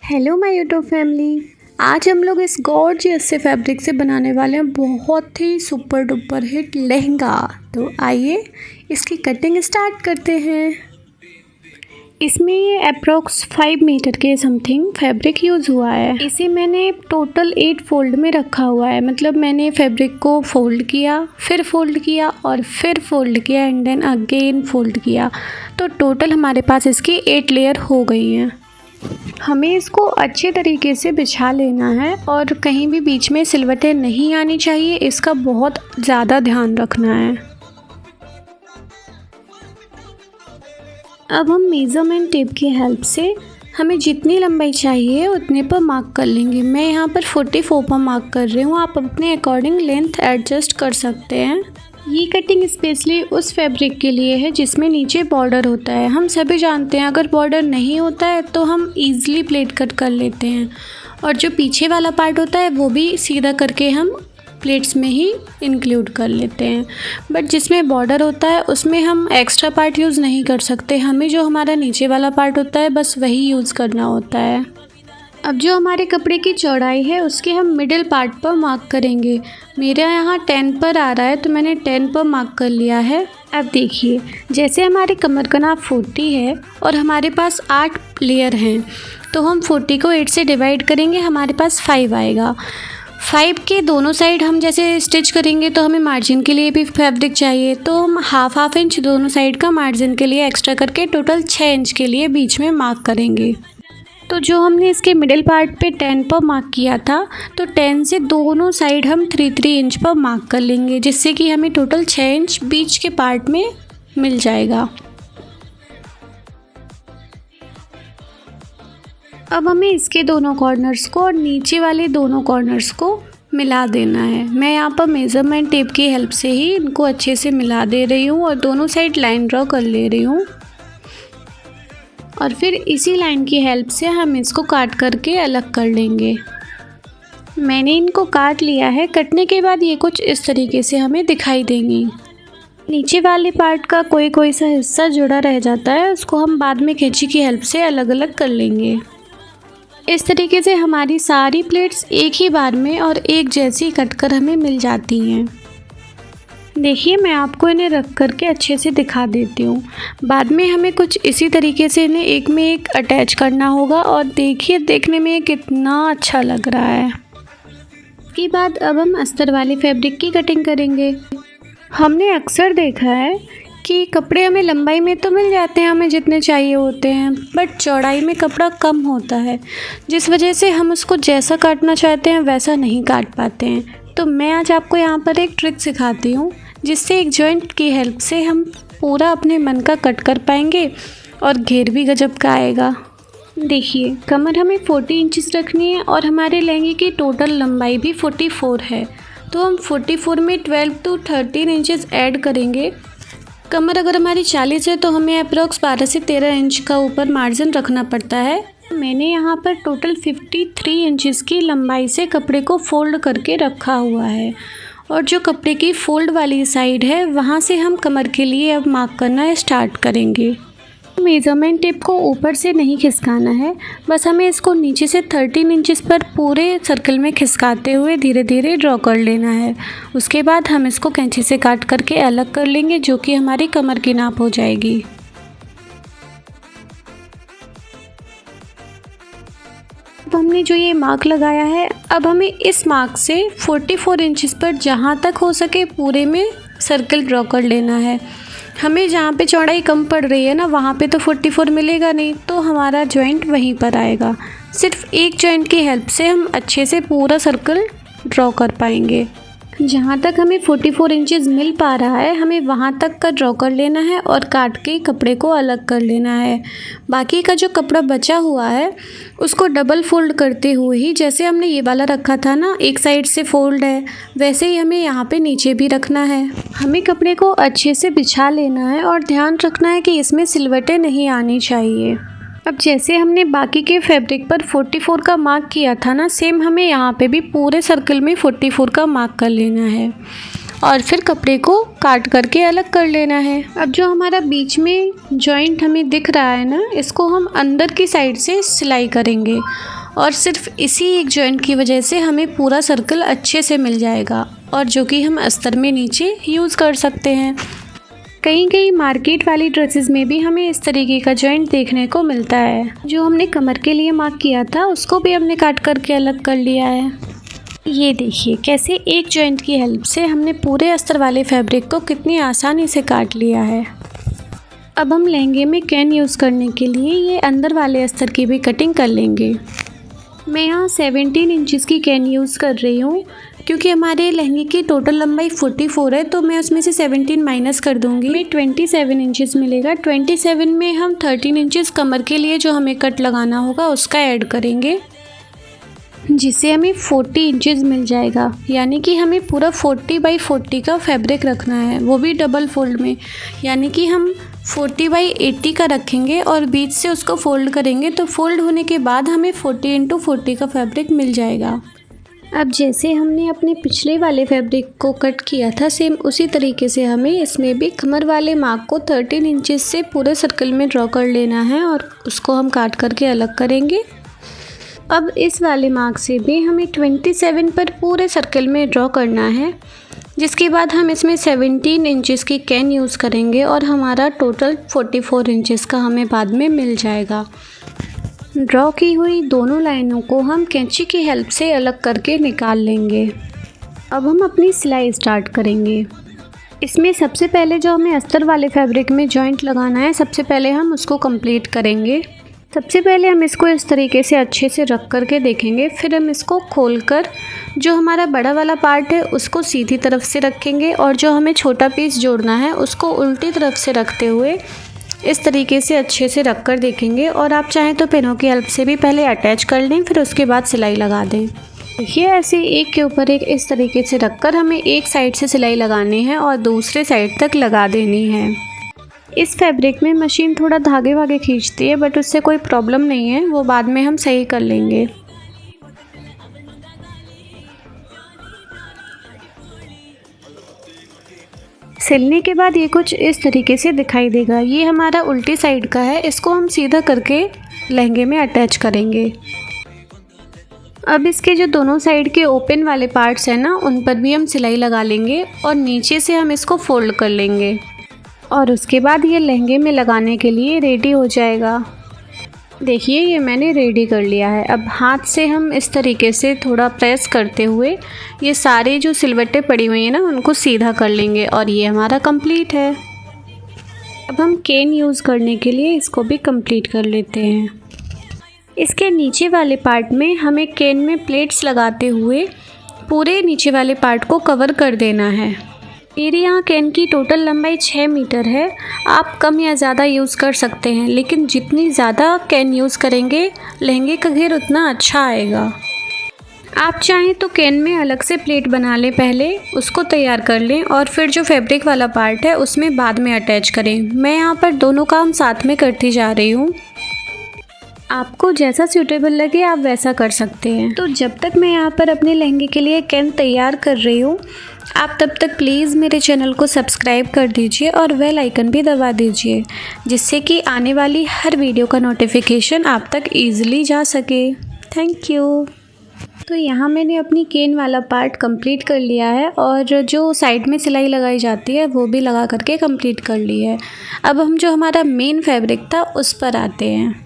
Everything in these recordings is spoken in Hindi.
Hello my YouTube family. आज हम लोग इस गॉर्जियस से फैब्रिक से बनाने वाले हैं बहुत ही सुपर डुपर हिट लहंगा। तो आइए इसकी कटिंग स्टार्ट करते हैं। इसमें ये अप्रोक्स 5 मीटर के समथिंग फैब्रिक यूज़ हुआ है। इसे मैंने टोटल 8 फोल्ड में रखा हुआ है, मतलब मैंने फैब्रिक को फोल्ड किया, फिर फोल्ड किया और फिर फोल्ड किया एंड देन अगेन फोल्ड किया। तो टोटल हमारे पास इसकी 8 लेयर हो गई हैं। हमें इसको अच्छे तरीके से बिछा लेना है और कहीं भी बीच में सिलवटें नहीं आनी चाहिए, इसका बहुत ज़्यादा ध्यान रखना है। अब हम मेज़रमेंट टेप की हेल्प से हमें जितनी लंबाई चाहिए उतने पर मार्क कर लेंगे। मैं यहाँ पर 44 पर मार्क कर रही हूँ, आप अपने अकॉर्डिंग लेंथ एडजस्ट कर सकते हैं। ये कटिंग स्पेशली उस फैब्रिक के लिए है जिसमें नीचे बॉर्डर होता है। हम सभी जानते हैं अगर बॉर्डर नहीं होता है तो हम ईज़िली प्लेट कट कर लेते हैं, और जो पीछे वाला पार्ट होता है वो भी सीधा करके हम प्लेट्स में ही इंक्लूड कर लेते हैं। बट जिसमें बॉर्डर होता है उसमें हम एक्स्ट्रा पार्ट यूज़ नहीं कर सकते, हमें जो हमारा नीचे वाला पार्ट होता है बस वही यूज़ करना होता है। अब जो हमारे कपड़े की चौड़ाई है उसके हम मिडिल पार्ट पर मार्क करेंगे। मेरा यहाँ 10 पर आ रहा है तो मैंने 10 पर मार्क कर लिया है। अब देखिए, जैसे हमारे कमर का नाप 40 है और हमारे पास 8 लेयर हैं, तो हम 40 को 8 से डिवाइड करेंगे, हमारे पास 5 आएगा। 5 के दोनों साइड हम जैसे स्टिच करेंगे तो हमें मार्जिन के लिए भी फैब्रिक चाहिए, तो हम हाफ इंच दोनों साइड का मार्जिन के लिए एक्स्ट्रा करके टोटल 6 इंच के लिए बीच में मार्क करेंगे। तो जो हमने इसके मिडिल पार्ट पे 10 पर मार्क किया था, तो 10 से दोनों साइड हम 3 इंच पर मार्क कर लेंगे, जिससे कि हमें टोटल 6 इंच बीच के पार्ट में मिल जाएगा। अब हमें इसके दोनों कॉर्नर्स को और नीचे वाले दोनों कॉर्नर्स को मिला देना है। मैं यहाँ पर मेज़रमेंट टेप की हेल्प से ही इनको अच्छे से मिला दे रही हूँ और दोनों साइड लाइन ड्रॉ कर ले रही हूँ, और फिर इसी लाइन की हेल्प से हम इसको काट करके अलग कर लेंगे। मैंने इनको काट लिया है। कटने के बाद ये कुछ इस तरीके से हमें दिखाई देंगी। नीचे वाले पार्ट का कोई सा हिस्सा जुड़ा रह जाता है, उसको हम बाद में कैंची की हेल्प से अलग अलग कर लेंगे। इस तरीके से हमारी सारी प्लेट्स एक ही बार में और एक जैसी कटकर हमें मिल जाती हैं। देखिए, मैं आपको इन्हें रख करके अच्छे से दिखा देती हूँ। बाद में हमें कुछ इसी तरीके से इन्हें एक में एक अटैच करना होगा, और देखिए देखने में कितना अच्छा लग रहा है। इसके बाद अब हम अस्तर वाले फैब्रिक की कटिंग करेंगे। हमने अक्सर देखा है कि कपड़े हमें लंबाई में तो मिल जाते हैं हमें जितने चाहिए होते हैं, बट चौड़ाई में कपड़ा कम होता है, जिस वजह से हम उसको जैसा काटना चाहते हैं वैसा नहीं काट पाते हैं। तो मैं आज आपको यहाँ पर एक ट्रिक सिखाती हूँ, जिससे एक जॉइंट की हेल्प से हम पूरा अपने मन का कट कर पाएंगे और घेर भी गजब का आएगा। देखिए, कमर हमें 40 इंचेस रखनी है और हमारे लहंगे की टोटल लंबाई भी 44 है, तो हम 44 में 12 to 13 इंचेस ऐड करेंगे। कमर अगर हमारी 40 है तो हमें अप्रोक्स 12 से 13 इंच का ऊपर मार्जिन रखना पड़ता है। मैंने यहाँ पर टोटल 53 इंचेस की लंबाई से कपड़े को फोल्ड करके रखा हुआ है, और जो कपड़े की फोल्ड वाली साइड है वहाँ से हम कमर के लिए अब मार्क करना स्टार्ट करेंगे। मेज़रमेंट टेप को ऊपर से नहीं खिसकाना है, बस हमें इसको नीचे से 13 इंचेस पर पूरे सर्कल में खिसकाते हुए धीरे धीरे ड्रॉ कर लेना है। उसके बाद हम इसको कैंची से काट करके अलग कर लेंगे, जो कि हमारी कमर की नाप हो जाएगी। अब हमने जो ये मार्क लगाया है, अब हमें इस मार्क से 44 इंचेस पर जहाँ तक हो सके पूरे में सर्कल ड्रॉ कर लेना है। हमें जहाँ पे चौड़ाई कम पड़ रही है ना, वहाँ पे तो 44 मिलेगा नहीं, तो हमारा जॉइंट वहीं पर आएगा। सिर्फ एक जॉइंट की हेल्प से हम अच्छे से पूरा सर्कल ड्रॉ कर पाएंगे। जहाँ तक हमें 44 इंचेस मिल पा रहा है, हमें वहाँ तक का ड्रॉ कर लेना है और काट के कपड़े को अलग कर लेना है। बाकी का जो कपड़ा बचा हुआ है उसको डबल फोल्ड करते हुए ही, जैसे हमने ये वाला रखा था ना, एक साइड से फोल्ड है, वैसे ही हमें यहाँ पे नीचे भी रखना है। हमें कपड़े को अच्छे से बिछा लेना है और ध्यान रखना है कि इसमें सिलवटें नहीं आनी चाहिए। अब जैसे हमने बाकी के फैब्रिक पर 44 का मार्क किया था ना, सेम हमें यहाँ पे भी पूरे सर्कल में 44 का मार्क कर लेना है। और फिर कपड़े को काट करके अलग कर लेना है। अब जो हमारा बीच में जॉइंट हमें दिख रहा है ना, इसको हम अंदर की साइड से सिलाई करेंगे और सिर्फ इसी एक जॉइंट की वजह से हमें पूरा सर्कल अच्छे से मिल जाएगा और जो कि हम अस्तर में नीचे यूज़ कर सकते हैं। कहीं मार्केट वाली ड्रेसेस में भी हमें इस तरीके का जॉइंट देखने को मिलता है। जो हमने कमर के लिए मार्क किया था उसको भी हमने काट करके अलग कर लिया है। ये देखिए कैसे एक जॉइंट की हेल्प से हमने पूरे अस्तर वाले फैब्रिक को कितनी आसानी से काट लिया है। अब हम लहंगे में कैन यूज़ करने के लिए ये अंदर वाले अस्तर की भी कटिंग कर लेंगे। मैं यहाँ 17 इंचज़ की कैन यूज़ कर रही हूँ क्योंकि हमारे लहंगे की टोटल लंबाई 44 है, तो मैं उसमें से 17 माइनस कर दूँगी। हमें 27 इंचज़ मिलेगा। 27 में हम 13 इंचज़ कमर के लिए जो हमें कट लगाना होगा उसका ऐड करेंगे, जिससे हमें 40 इंचज़ मिल जाएगा। यानी कि हमें पूरा 40 बाई 40 का फैब्रिक रखना है, वो भी डबल फोल्ड में। यानी कि हम 40 बाई 80 का रखेंगे और बीच से उसको फोल्ड करेंगे, तो फोल्ड होने के बाद हमें 40 इंटू 40 का फैब्रिक मिल जाएगा। अब जैसे हमने अपने पिछले वाले फैब्रिक को कट किया था, सेम उसी तरीके से हमें इसमें भी कमर वाले मार्क को 13 इंचज़ से पूरे सर्कल में ड्रॉ कर लेना है और उसको हम काट करके अलग करेंगे। अब इस वाले मार्क से भी हमें 27 पर पूरे सर्कल में ड्रॉ करना है, जिसके बाद हम इसमें 17 इंचज़ की कैन यूज़ करेंगे और हमारा टोटल 44 इंचज़ का हमें बाद में मिल जाएगा। ड्रॉ की हुई दोनों लाइनों को हम कैंची की हेल्प से अलग करके निकाल लेंगे। अब हम अपनी सिलाई स्टार्ट करेंगे। इसमें सबसे पहले जो हमें अस्तर वाले फैब्रिक में जॉइंट लगाना है, सबसे पहले हम उसको कंप्लीट करेंगे। सबसे पहले हम इसको इस तरीके से अच्छे से रख करके देखेंगे, फिर हम इसको खोलकर जो हमारा बड़ा वाला पार्ट है उसको सीधी तरफ से रखेंगे और जो हमें छोटा पीस जोड़ना है उसको उल्टी तरफ से रखते हुए इस तरीके से अच्छे से रख कर देखेंगे। और आप चाहें तो पेनों की हेल्प से भी पहले अटैच कर लें, फिर उसके बाद सिलाई लगा दें। देखिए ऐसे एक के ऊपर एक इस तरीके से रखकर हमें एक साइड से सिलाई लगानी है और दूसरे साइड तक लगा देनी है। इस फैब्रिक में मशीन थोड़ा धागे वागे खींचती है, बट उससे कोई प्रॉब्लम नहीं है, वो बाद में हम सही कर लेंगे। सिलने के बाद ये कुछ इस तरीके से दिखाई देगा। ये हमारा उल्टी साइड का है, इसको हम सीधा करके लहंगे में अटैच करेंगे। अब इसके जो दोनों साइड के ओपन वाले पार्ट्स हैं ना, उन पर भी हम सिलाई लगा लेंगे और नीचे से हम इसको फोल्ड कर लेंगे और उसके बाद ये लहंगे में लगाने के लिए रेडी हो जाएगा। देखिए ये मैंने रेडी कर लिया है। अब हाथ से हम इस तरीके से थोड़ा प्रेस करते हुए ये सारे जो सिलवटें पड़ी हुई हैं ना, उनको सीधा कर लेंगे और ये हमारा कंप्लीट है। अब हम केन यूज़ करने के लिए इसको भी कंप्लीट कर लेते हैं। इसके नीचे वाले पार्ट में हमें केन में प्लेट्स लगाते हुए पूरे नीचे वाले पार्ट को कवर कर देना है। मेरे यहाँ कैन की टोटल लंबाई 6 मीटर है। आप कम या ज़्यादा यूज़ कर सकते हैं, लेकिन जितनी ज़्यादा कैन यूज़ करेंगे लहंगे का घेर उतना अच्छा आएगा। आप चाहें तो कैन में अलग से प्लेट बना लें, पहले उसको तैयार कर लें और फिर जो फैब्रिक वाला पार्ट है उसमें बाद में अटैच करें। मैं यहाँ पर दोनों काम साथ में करती जा रही हूँ। आपको जैसा सूटेबल लगे आप वैसा कर सकते हैं। तो जब तक मैं यहाँ पर अपने लहंगे के लिए कैन तैयार कर रही हूँ, आप तब तक प्लीज़ मेरे चैनल को सब्सक्राइब कर दीजिए और बेल आइकन भी दबा दीजिए, जिससे कि आने वाली हर वीडियो का नोटिफिकेशन आप तक ईज़िली जा सके। Thank you. तो यहाँ मैंने अपनी केन वाला पार्ट कंप्लीट कर लिया है और जो साइड में सिलाई लगाई जाती है वो भी लगा करके कंप्लीट कर ली है। अब हम जो हमारा मेन फैब्रिक था उस पर आते हैं।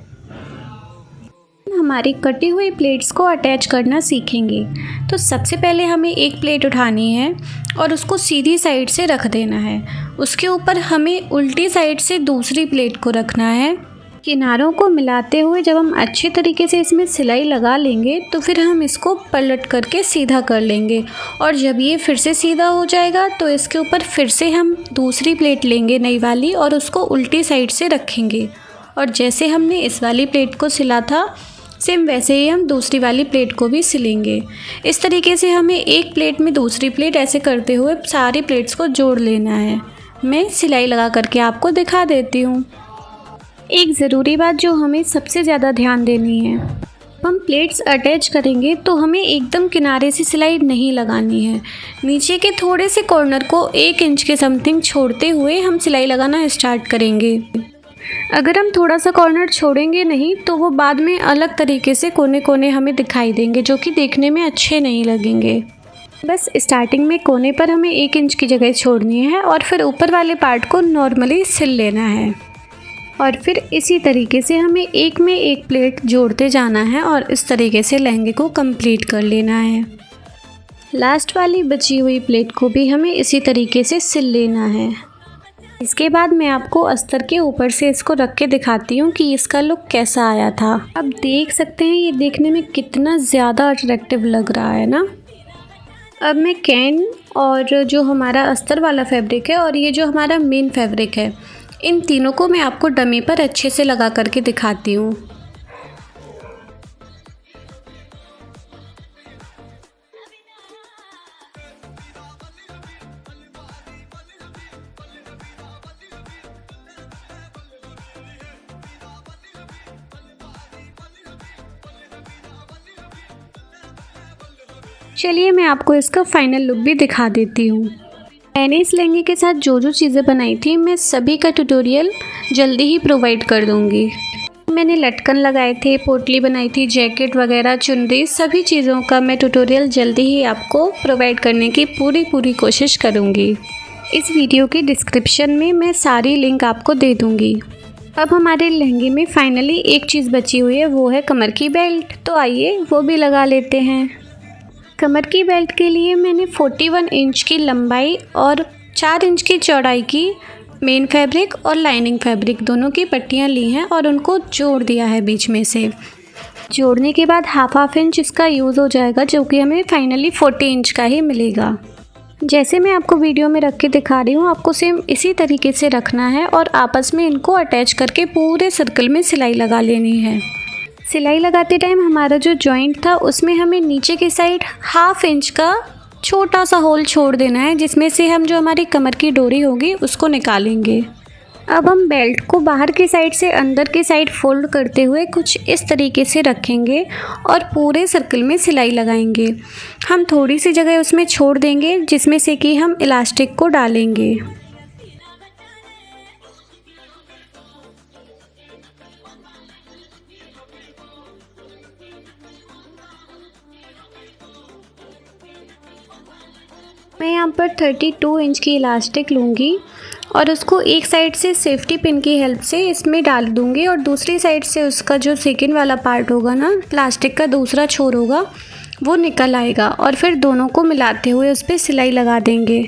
हमारी कटी हुई प्लेट्स को अटैच करना सीखेंगे। तो सबसे पहले हमें एक प्लेट उठानी है और उसको सीधी साइड से रख देना है। उसके ऊपर हमें उल्टी साइड से दूसरी प्लेट को रखना है। किनारों को मिलाते हुए जब हम अच्छे तरीके से इसमें सिलाई लगा लेंगे तो फिर हम इसको पलट करके सीधा कर लेंगे और जब ये फिर से सीधा हो जाएगा तो इसके ऊपर फिर से हम दूसरी प्लेट लेंगे नई वाली और उसको उल्टी साइड से रखेंगे। और जैसे हमने इस वाली प्लेट को सिला था सेम वैसे ही हम दूसरी वाली प्लेट को भी सिलेंगे। इस तरीके से हमें एक प्लेट में दूसरी प्लेट ऐसे करते हुए सारी प्लेट्स को जोड़ लेना है। मैं सिलाई लगा करके आपको दिखा देती हूँ। एक ज़रूरी बात जो हमें सबसे ज़्यादा ध्यान देनी है, हम प्लेट्स अटैच करेंगे तो हमें एकदम किनारे से सिलाई नहीं लगानी है। नीचे के थोड़े से कॉर्नर को 1 इंच के समथिंग छोड़ते हुए हम सिलाई लगाना स्टार्ट करेंगे। अगर हम थोड़ा सा कॉर्नर छोड़ेंगे नहीं तो वो बाद में अलग तरीके से कोने कोने हमें दिखाई देंगे, जो कि देखने में अच्छे नहीं लगेंगे। बस स्टार्टिंग में कोने पर हमें 1 इंच की जगह छोड़नी है और फिर ऊपर वाले पार्ट को नॉर्मली सिल लेना है और फिर इसी तरीके से हमें एक में एक प्लेट जोड़ते जाना है और इस तरीके से लहंगे को कंप्लीट कर लेना है। लास्ट वाली बची हुई प्लेट को भी हमें इसी तरीके से सिल लेना है। इसके बाद मैं आपको अस्तर के ऊपर से इसको रख के दिखाती हूँ कि इसका लुक कैसा आया था। अब देख सकते हैं ये देखने में कितना ज़्यादा अट्रैक्टिव लग रहा है ना। अब मैं कैन और जो हमारा अस्तर वाला फैब्रिक है और ये जो हमारा मेन फैब्रिक है, इन तीनों को मैं आपको डमी पर अच्छे से लगा करके दिखाती हूँ। चलिए मैं आपको इसका फाइनल लुक भी दिखा देती हूँ। मैंने इस लहंगे के साथ जो जो चीज़ें बनाई थी मैं सभी का ट्यूटोरियल जल्दी ही प्रोवाइड कर दूँगी। मैंने लटकन लगाए थे, पोटली बनाई थी, जैकेट वगैरह, चुनरी, सभी चीज़ों का मैं ट्यूटोरियल जल्दी ही आपको प्रोवाइड करने की पूरी कोशिश करूँगी। इस वीडियो के डिस्क्रिप्शन में मैं सारी लिंक आपको दे दूँगी। अब हमारे लहंगे में फाइनली एक चीज़ बची हुई है, वो है कमर की बेल्ट। तो आइए वो भी लगा लेते हैं। कमर की बेल्ट के लिए मैंने 41 इंच की लंबाई और 4 इंच की चौड़ाई की मेन फैब्रिक और लाइनिंग फैब्रिक दोनों की पट्टियाँ ली हैं और उनको जोड़ दिया है बीच में से। जोड़ने के बाद हाफ इंच इसका यूज़ हो जाएगा, जो कि हमें फाइनली 40 इंच का ही मिलेगा। जैसे मैं आपको वीडियो में रख के दिखा रही हूँ, आपको सेम इसी तरीके से रखना है और आपस में इनको अटैच करके पूरे सर्कल में सिलाई लगा लेनी है। सिलाई लगाते टाइम हमारा जो जॉइंट था उसमें हमें नीचे की साइड हाफ इंच का छोटा सा होल छोड़ देना है, जिसमें से हम जो हमारी कमर की डोरी होगी उसको निकालेंगे। अब हम बेल्ट को बाहर की साइड से अंदर की साइड फोल्ड करते हुए कुछ इस तरीके से रखेंगे और पूरे सर्कल में सिलाई लगाएंगे। हम थोड़ी सी जगह उसमें छोड़ देंगे जिसमें से कि हम इलास्टिक को डालेंगे। मैं यहाँ पर 32 इंच की इलास्टिक लूँगी और उसको एक साइड से सेफ्टी पिन की हेल्प से इसमें डाल दूँगी और दूसरी साइड से उसका जो सेकंड वाला पार्ट होगा ना, प्लास्टिक का दूसरा छोर होगा, वो निकल आएगा और फिर दोनों को मिलाते हुए उस पर सिलाई लगा देंगे।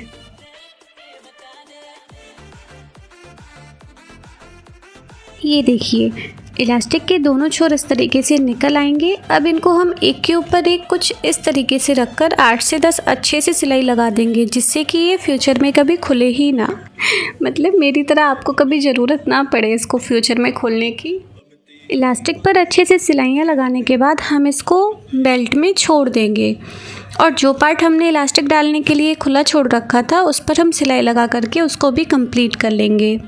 ये देखिए इलास्टिक के दोनों छोर इस तरीके से निकल आएंगे। अब इनको हम एक के ऊपर एक कुछ इस तरीके से रखकर 8 से 10 अच्छे से सिलाई लगा देंगे, जिससे कि ये फ्यूचर में कभी खुले ही ना। मतलब मेरी तरह आपको कभी ज़रूरत ना पड़े इसको फ्यूचर में खोलने की। इलास्टिक पर अच्छे से सिलाइयाँ लगाने के बाद हम इसको बेल्ट में छोड़ देंगे और जो पार्ट हमने इलास्टिक डालने के लिए खुला छोड़ रखा था उस पर हम सिलाई लगा करके उसको भी कंप्लीट कर लेंगे।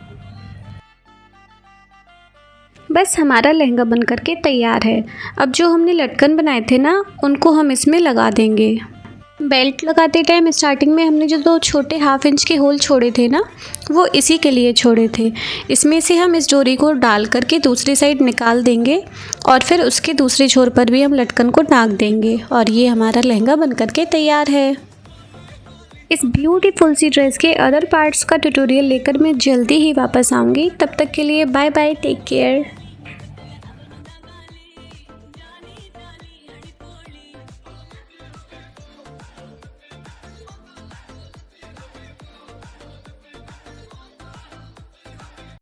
बस हमारा लहंगा बन करके तैयार है। अब जो हमने लटकन बनाए थे ना, उनको हम इसमें लगा देंगे। बेल्ट लगाते टाइम स्टार्टिंग में हमने जो 2 छोटे हाफ इंच के होल छोड़े थे ना, वो इसी के लिए छोड़े थे। इसमें से हम इस डोरी को डाल करके दूसरी साइड निकाल देंगे और फिर उसके दूसरे छोर पर भी हम लटकन को टाँक देंगे और ये हमारा लहंगा बन करके तैयार है। इस ब्यूटीफुल सी ड्रेस के अदर पार्ट्स का ट्यूटोरियल लेकर मैं जल्दी ही वापस आऊँगी। तब तक के लिए बाय बाय, टेक केयर।